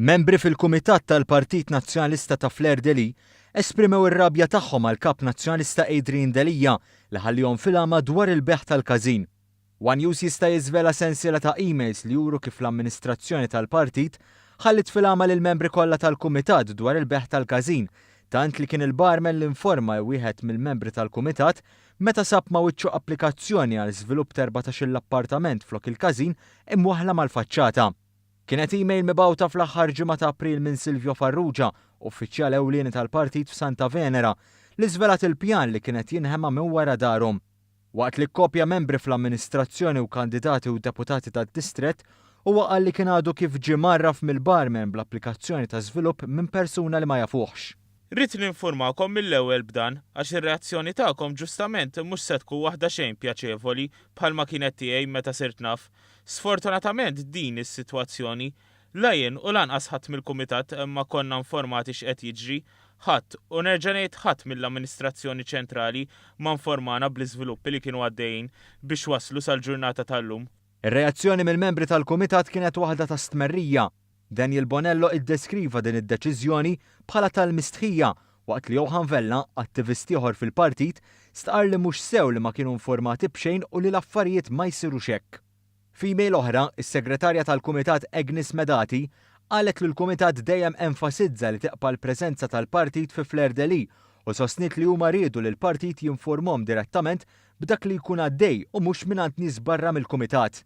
Membri fil-Kumitat tal-Partit Nazzjonalista ta' Fleur-de-Lis esprimew ir-rabja tagħhom għall-Kap Nazzjonalista Adrian Delija li ħallihom fil-għama dwar il-beħ tal-każin. One News jista' jiżvela sensiela ta' emails li juru kif l-amministrazzjoni tal-partit ħallit fil-għama lill-membri kollha tal-Kumitat dwar il-beħ tal-każin, tant li kien il-barmen li informa wieħed mill-membri tal-Kumitat meta sab ma' wiċċu applikazzjoni għal żvilupp ta' 14-il appartament flok il-każin imwaħla mal-faċċata. Kienet email mibgħuta fl-aħħar ġimgħa ta' April minn Silvio Farrugia, uffiċjal ewlieni tal-partit f'Santa Venera, li żvelat il-pjan li kienet jinħema minn wara darhom. Waqt li kkopja membri fl-amministrazzjoni u kandidati u deputati tad-distrett huwa qal li kien għadu kif ġie marraf mill-barmen bl-applikazzjoni ta' żvilupp minn persuna li ma jafuhx. Rrid ninformakom mill-ewwel b'dan għax ir-reazzjoni tagħkom ġustament mhux se tkun waħda xejn pjaċevoli bħalma kienet tiegħi meta sirt naf. Sfortunatament din is-sitwazzjoni la jien u lanqas ħadd mill-Kumitat imma konna informati x'qed jiġri, ħadd u nerġa' ngħid ħadd mill-Amministrazzjoni Ċentrali ma informana bl-iżviluppi li kienu għaddejjin biex waslu sal-ġurnata tal-lum. Ir-reazzjoni mill-membri tal-Kumitat kienet waħda ta' stmerrija. Daniel Bonello iddeskriva din id-deċiżjoni bħala tal-mistħija waqt li Johan Vella, attivist ieħor fil-partit, stqar li mhux sew li ma kienu informati b'xejn u li l-affarijiet ma jsirux hekk. F'email oħra, is-segretarja tal-Kumitat Agnes Medati qalet li l-Kumitat dejjem enfasizza li teqpa l-preżenza tal-partit fi Fleur-de-Lis u sostniet li huma riedu li l-partit jinformhom direttament b'dak li jkun għaddej u mhux mingħand nies barra mill-Kumitat.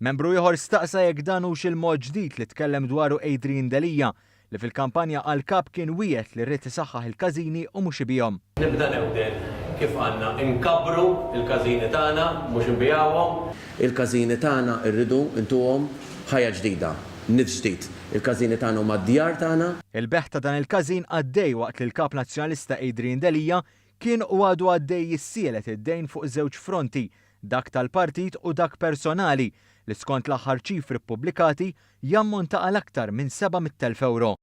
Membru ieħor staqsa jekk dan hux il-mod ġdid li tkellem dwaru Adrian Delija li fil-kampanja għall-kap kien wieħed li rrid isaħħaħ il-każini u mhux ibihom. Nibda newden kif għandna inkabru il-każini tagħna mhux inbijawhom. Il-każini tagħna rridu intuhom ħajja ġdida, nifs ġdid. Il-każini tagħna huma d-djar tagħna. Il-beħ ta' dan il-każin għaddej waqt li l-Kap Nazzjonalista Adrian Delija kien u għadu għaddej jissielet id-dejn fuq żewġ fronti, dak tal-partit u dak personali li skont l-aħħar ċifri ppubblikati jammonta għal aktar minn 700,000 euro.